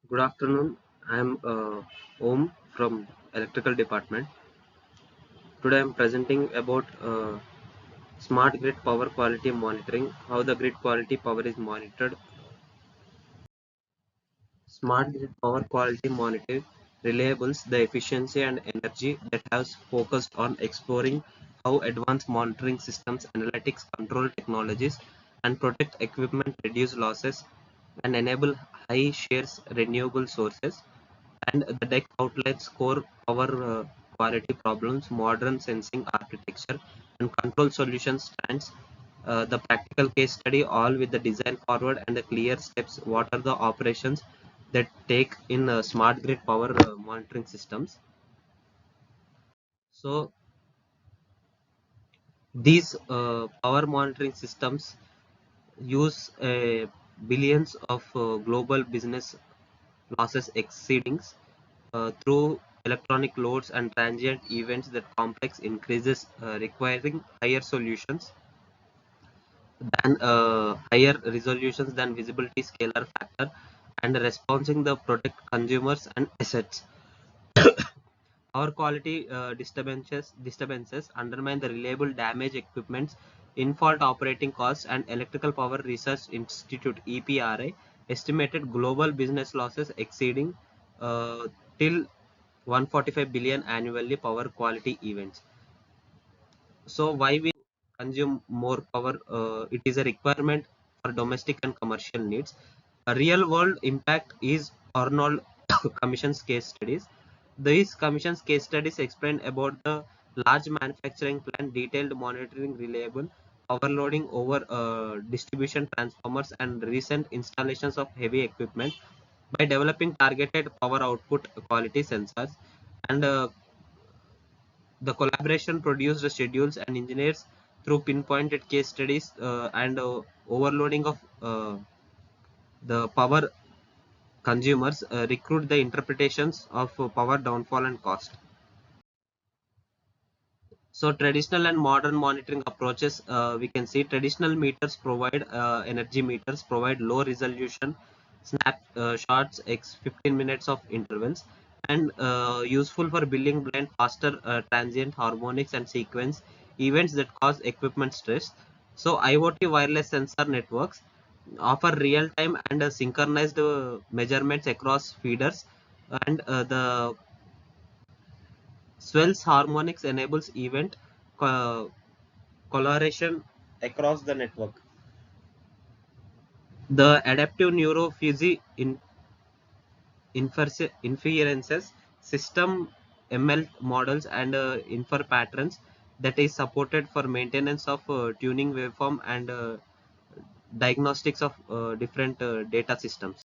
Good afternoon. I am Om from Electrical Department. Today I am presenting about smart grid power quality monitoring, how the grid quality power is monitored. Smart grid power quality monitoring reliables the efficiency and energy that has focused on exploring how advanced monitoring systems, analytics, control technologies, and protect equipment reduce losses and enable high shares renewable sources. And the deck outlines core power quality problems, modern sensing architecture, and control solution stands. The practical case study, all with the design forward and the clear steps. What are the operations that take in smart grid power monitoring systems? So these power monitoring systems use billions of global business losses exceeding through electronic loads and transient events that complex increases requiring higher solutions than higher resolutions than visibility scalar factor and responding the protect consumers and assets. Power quality disturbances undermine the reliable damage equipments, in-fault operating costs, and Electrical Power Research Institute (EPRI) estimated global business losses exceeding till 145 billion annually power quality events. So why we consume more power? It is a requirement for domestic and commercial needs. A real world impact is Arnold Commission's case studies. These Commission's case studies explain about the large manufacturing plant, detailed monitoring, reliable overloading over distribution transformers, and recent installations of heavy equipment by developing targeted power output quality sensors. And the collaboration produced the schedules and engineers through pinpointed case studies and overloading of the power consumers recruit the interpretations of power downfall and cost. So traditional and modern monitoring approaches, we can see traditional meters provide energy meters provide low resolution snap shots x 15 minutes of intervals and useful for billing blend faster transient harmonics and sequence events that cause equipment stress. So IoT wireless sensor networks offer real-time and synchronized measurements across feeders and the swells harmonics enables event co- collaboration across the network. The adaptive neurophysi inferences system ML models and infer patterns that is supported for maintenance of tuning waveform and diagnostics of different data systems.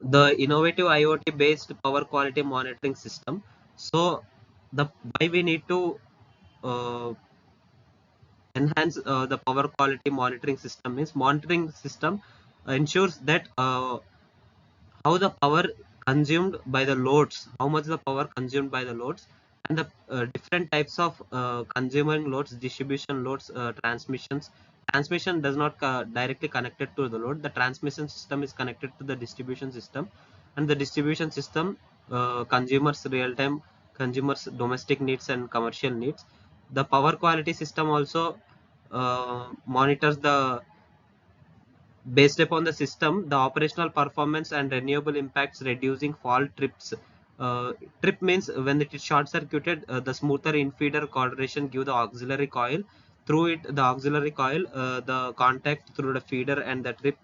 The innovative IoT based power quality monitoring system. So the why we need to uh, enhance the power quality monitoring system is monitoring system ensures that how the power consumed by the loads, how much the power consumed by the loads, and the different types of consuming loads, distribution loads, transmissions. Transmission does not directly connected to the load. The transmission system is connected to the distribution system, and the distribution system consumers real time, consumers domestic needs and commercial needs. The power quality system also monitors the based upon the system, the operational performance and renewable impacts, reducing fault trips. Uh, Trip means when it is short circuited, the smoother in-feeder coordination give the auxiliary coil. Through it, the auxiliary coil, the contact through the feeder and the trip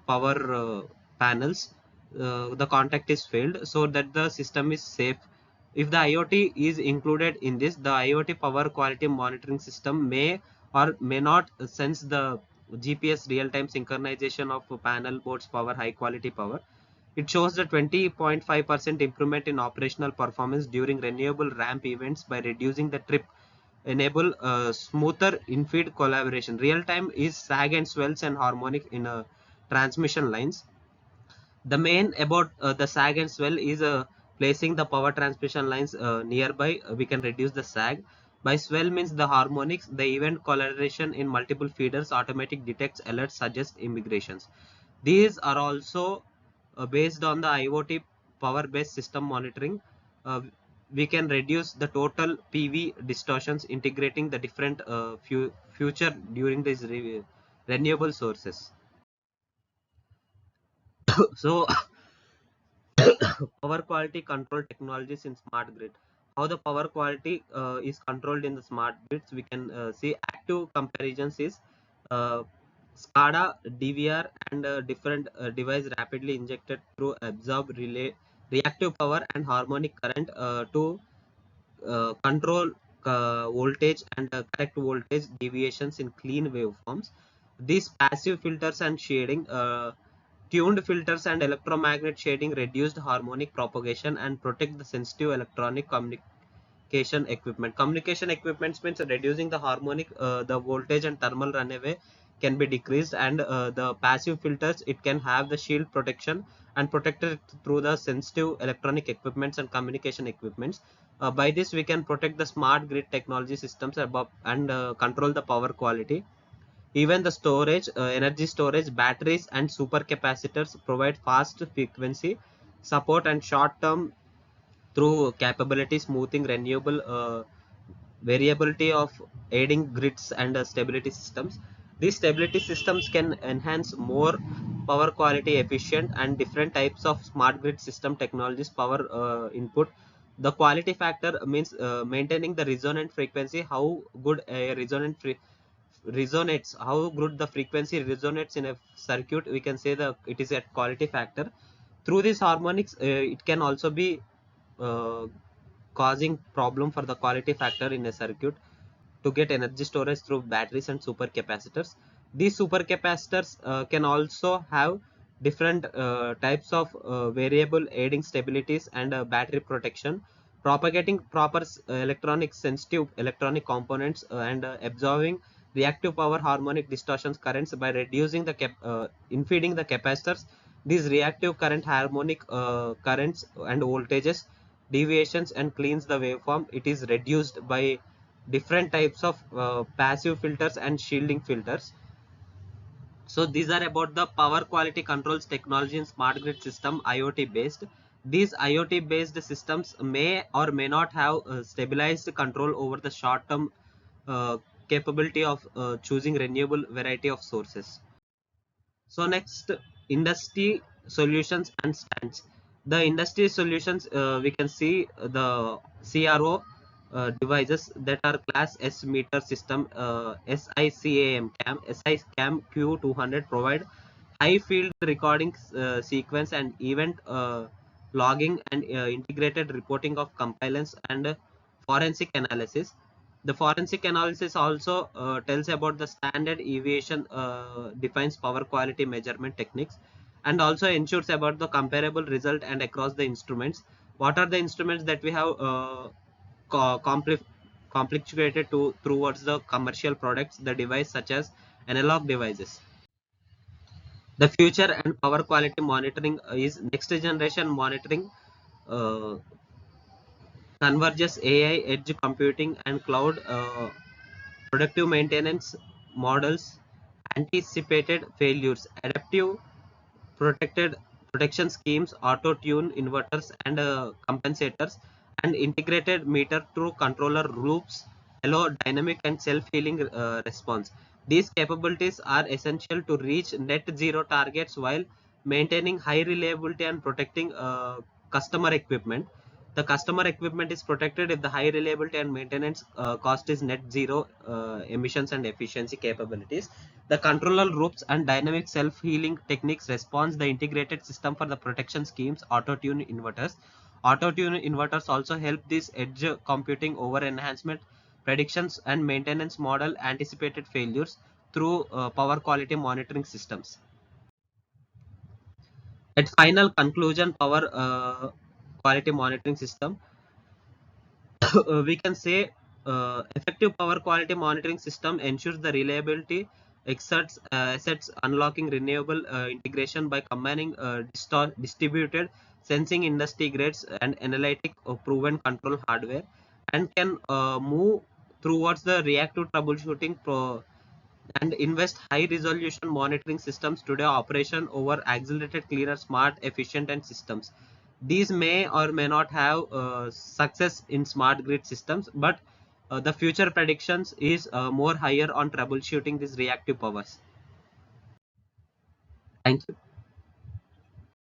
power panels, the contact is failed so that the system is safe. If the IoT is included in this, the IoT power quality monitoring system may or may not sense the GPS real-time synchronization of panel boards power, high quality power. It shows the 20.5% improvement in operational performance during renewable ramp events by reducing the trip, enable smoother in-feed collaboration. Real-time is sag and swells and harmonic in transmission lines. The main about the sag and swell is placing the power transmission lines nearby. We can reduce the sag. By swell means the harmonics, the event collaboration in multiple feeders, automatic detects, alerts, suggests immigrations. These are also based on the IoT power-based system monitoring. Uh, we can reduce the total PV distortions, integrating the different future during these renewable sources. So power quality control technologies in smart grid. How the power quality is controlled in the smart grids, we can see active comparisons is uh, SCADA, DVR, and different device rapidly injected through absorb relay reactive power and harmonic current to control voltage and correct voltage deviations in clean waveforms. These passive filters and shading, tuned filters and electromagnet shading reduced harmonic propagation and protect the sensitive electronic communication equipment. Communication equipments means reducing the harmonic, the voltage and thermal runaway can be decreased, and the passive filters, it can have the shield protection and protected through the sensitive electronic equipments and communication equipments. By this we can protect the smart grid technology systems above and control the power quality. Even the storage, energy storage, batteries and supercapacitors provide fast frequency support and short term through capability smoothing renewable variability of aiding grids and stability systems. These stability systems can enhance more power quality efficient and different types of smart grid system technologies power input. The quality factor means maintaining the resonant frequency, how good a resonates, how good the frequency resonates in a circuit, we can say the it is a quality factor. Through these harmonics, it can also be uh, causing problem for the quality factor in a circuit to get energy storage through batteries and supercapacitors. These supercapacitors can also have different types of variable aiding stabilities and battery protection, propagating proper electronic sensitive electronic components and absorbing reactive power harmonic distortions currents by reducing the infeeding the capacitors. These reactive current harmonic currents and voltages deviations and cleans the waveform. It is reduced by different types of passive filters and shielding filters. So these are about the power quality controls technology in smart grid system IoT based. These IoT based systems may or may not have stabilized control over the short term uh, capability of choosing renewable variety of sources. So next, industry solutions and stands. The industry solutions, we can see the CRO devices that are class S meter system, SICAM CAM, SICAM Q200 provide high field recording sequence and event logging and integrated reporting of compliance and forensic analysis. The forensic analysis also tells about the standard aviation, defines power quality measurement techniques, and also ensures about the comparable result and across the instruments. What are the instruments that we have complicated to towards the commercial products, the device such as analog devices. The future and power quality monitoring is next generation monitoring uh, converges AI, edge computing, and cloud productive maintenance models, anticipated failures, adaptive protected protection schemes, auto tune inverters and compensators, and integrated meter through controller loops allow dynamic and self-healing response. These capabilities are essential to reach net zero targets while maintaining high reliability and protecting customer equipment. The customer equipment is protected if the high reliability and maintenance cost is net zero emissions and efficiency capabilities. The controller loops and dynamic self-healing techniques response the integrated system for the protection schemes, auto-tune inverters. Auto-tune inverters also help this edge computing over enhancement predictions and maintenance model anticipated failures through power quality monitoring systems. At final conclusion, power quality monitoring system, we can say effective power quality monitoring system ensures the reliability exerts assets unlocking renewable integration by combining distributed sensing industry grades and analytic proven control hardware, and can move towards the reactive troubleshooting and invest high resolution monitoring systems today operation over accelerated, cleaner, smart, efficient and systems. These may or may not have success in smart grid systems, but the future predictions is more higher on troubleshooting these reactive powers. Thank you.